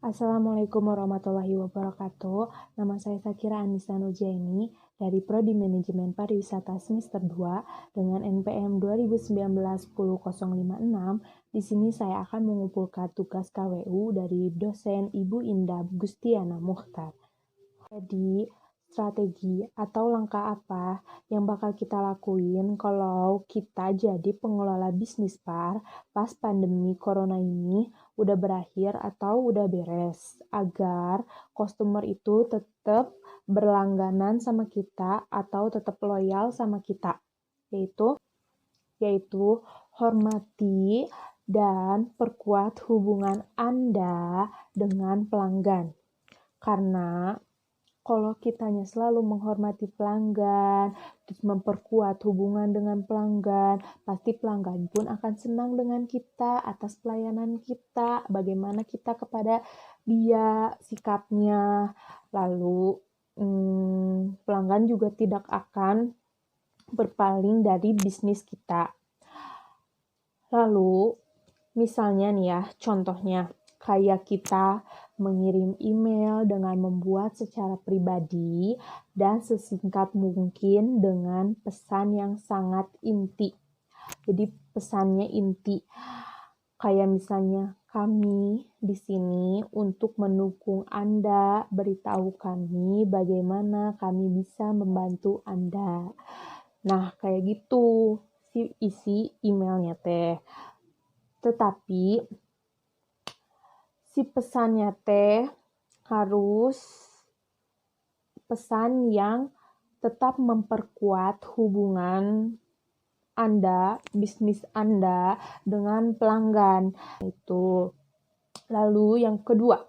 Assalamualaikum warahmatullahi wabarakatuh. Nama saya Sakira Anissa Nurjaini dari Prodi Manajemen Pariwisata semester 2 dengan NPM 2019-10056. Di sini saya akan mengumpulkan tugas KWU dari dosen Ibu Indah Gustiana Mukhtar. Jadi, strategi atau langkah apa yang bakal kita lakuin kalau kita jadi pengelola bisnis pas pandemi corona ini udah berakhir atau udah beres, agar customer itu tetap berlangganan sama kita atau tetap loyal sama kita, yaitu hormati dan perkuat hubungan Anda dengan pelanggan. Karena kalau kitanya selalu menghormati pelanggan, terus memperkuat hubungan dengan pelanggan, pasti pelanggan pun akan senang dengan kita atas pelayanan kita, bagaimana kita kepada dia, sikapnya. Lalu pelanggan juga tidak akan berpaling dari bisnis kita. Lalu, misalnya nih ya, contohnya, kayak kita mengirim email dengan membuat secara pribadi dan sesingkat mungkin dengan pesan yang sangat inti. Jadi pesannya inti. Kayak misalnya, kami di sini untuk mendukung Anda, beritahu kami bagaimana kami bisa membantu Anda. Nah, kayak gitu isi emailnya teh. Tetapi si pesannya teh harus pesan yang tetap memperkuat hubungan Anda, bisnis Anda dengan pelanggan. Itu. Lalu yang kedua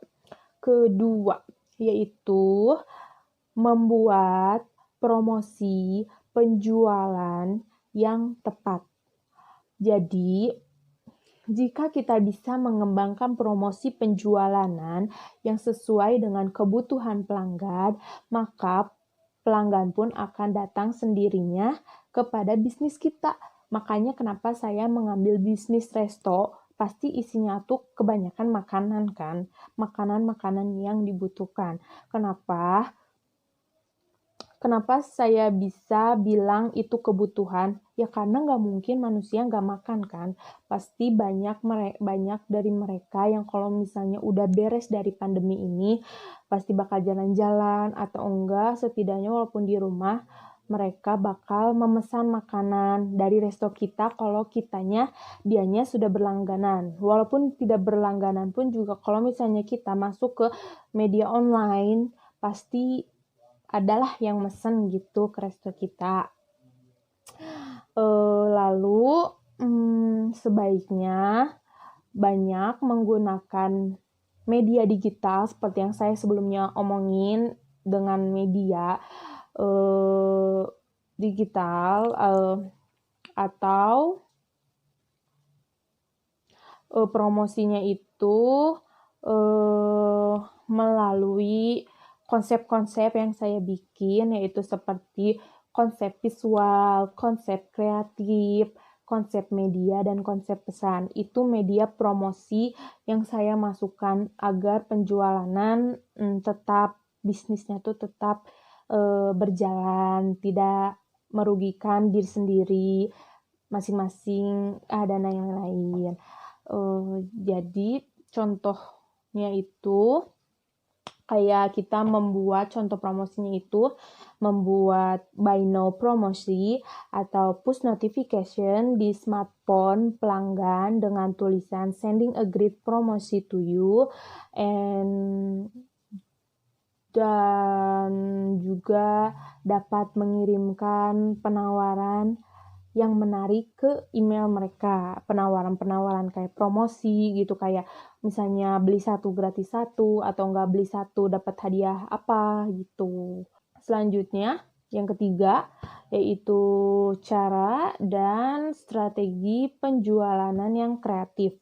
yaitu membuat promosi penjualan yang tepat. Jadi, jika kita bisa mengembangkan promosi penjualanan yang sesuai dengan kebutuhan pelanggan, maka pelanggan pun akan datang sendirinya kepada bisnis kita. Makanya kenapa saya mengambil bisnis resto, pasti isinya tuh kebanyakan makanan kan, makanan-makanan yang dibutuhkan. Kenapa saya bisa bilang itu kebutuhan? Ya karena nggak mungkin manusia nggak makan kan. Pasti banyak dari mereka yang kalau misalnya udah beres dari pandemi ini, pasti bakal jalan-jalan atau enggak, setidaknya walaupun di rumah, mereka bakal memesan makanan dari resto kita kalau dianya sudah berlangganan. Walaupun tidak berlangganan pun juga kalau misalnya kita masuk ke media online, pasti adalah yang mesen gitu ke resto kita. Lalu sebaiknya banyak menggunakan media digital seperti yang saya sebelumnya omongin, dengan media digital atau promosinya itu melalui konsep-konsep yang saya bikin, yaitu seperti konsep visual, konsep kreatif, konsep media, dan konsep pesan. Itu media promosi yang saya masukkan agar penjualan bisnisnya tuh tetap berjalan, tidak merugikan diri sendiri, masing-masing, dan lain-lain. Jadi contohnya itu kayak kita membuat contoh promosinya itu membuat buy now promosi atau push notification di smartphone pelanggan dengan tulisan sending a great promotion to you, dan juga dapat mengirimkan penawaran yang menarik ke email mereka, penawaran-penawaran kayak promosi gitu, kayak misalnya beli 1 gratis 1 atau enggak beli 1 dapat hadiah apa gitu. Selanjutnya, yang ketiga, yaitu cara dan strategi penjualanan yang kreatif.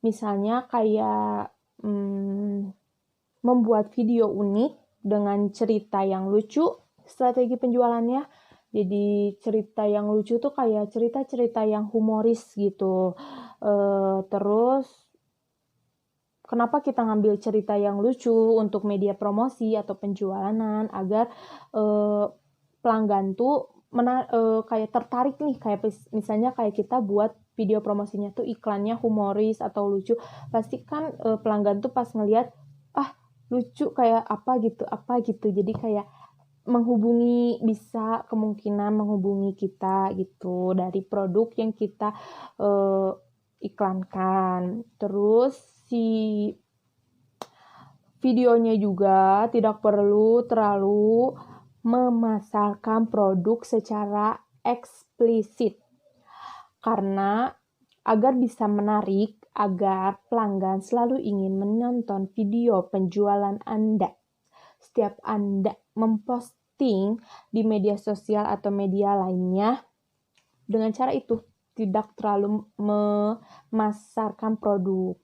Misalnya kayak membuat video unik dengan cerita yang lucu, strategi penjualannya. Jadi cerita yang lucu tuh kayak cerita-cerita yang humoris gitu. Terus Kenapa kita ngambil cerita yang lucu untuk media promosi atau penjualan agar pelanggan tuh kayak tertarik nih, kayak misalnya kayak kita buat video promosinya tuh iklannya humoris atau lucu, pasti kan pelanggan tuh pas ngelihat lucu kayak apa gitu, jadi kayak bisa kemungkinan menghubungi kita gitu dari produk yang kita iklankan. Terus si videonya juga tidak perlu terlalu memasarkan produk secara eksplisit, karena agar bisa menarik, agar pelanggan selalu ingin menonton video penjualan Anda. Setiap Anda memposting di media sosial atau media lainnya, dengan cara itu tidak terlalu memasarkan produk.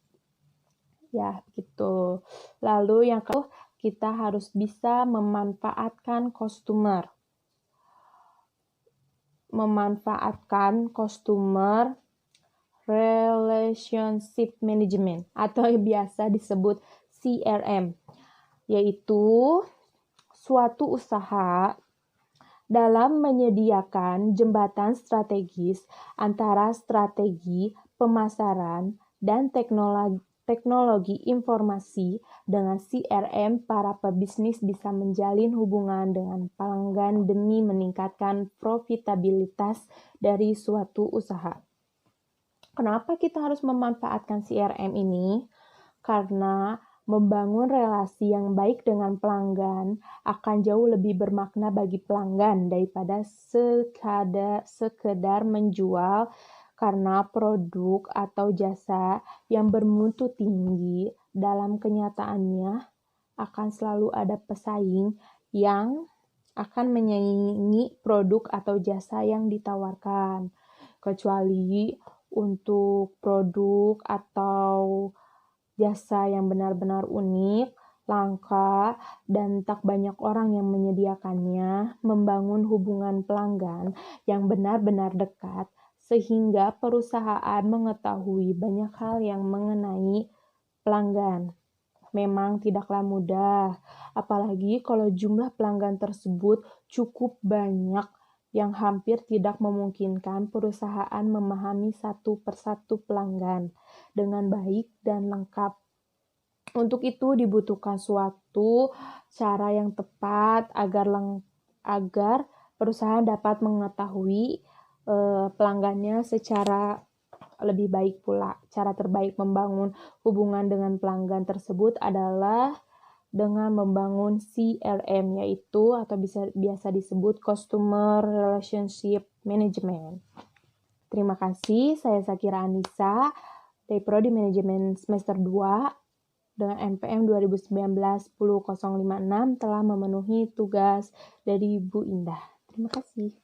Ya, gitu. Lalu yang kedua, kita harus bisa memanfaatkan customer relationship management atau biasa disebut CRM, yaitu suatu usaha dalam menyediakan jembatan strategis antara strategi pemasaran dan teknologi informasi. Dengan CRM, para pebisnis bisa menjalin hubungan dengan pelanggan demi meningkatkan profitabilitas dari suatu usaha. Kenapa kita harus memanfaatkan CRM ini? Karena membangun relasi yang baik dengan pelanggan akan jauh lebih bermakna bagi pelanggan daripada sekedar menjual, karena produk atau jasa yang bermutu tinggi dalam kenyataannya akan selalu ada pesaing yang akan menyaingi produk atau jasa yang ditawarkan. Kecuali untuk produk atau jasa yang benar-benar unik, langka, dan tak banyak orang yang menyediakannya, membangun hubungan pelanggan yang benar-benar dekat, sehingga perusahaan mengetahui banyak hal yang mengenai pelanggan. Memang tidaklah mudah, apalagi kalau jumlah pelanggan tersebut cukup banyak, yang hampir tidak memungkinkan perusahaan memahami satu persatu pelanggan dengan baik dan lengkap. Untuk itu dibutuhkan suatu cara yang tepat agar perusahaan dapat mengetahui pelanggannya secara lebih baik pula. Cara terbaik membangun hubungan dengan pelanggan tersebut adalah dengan membangun CRM, yaitu atau biasa disebut Customer Relationship Management. Terima kasih, saya Zakira Anissa dari Prodi Manajemen semester 2 dengan NPM 2019-10056 telah memenuhi tugas dari Bu Indah. Terima kasih.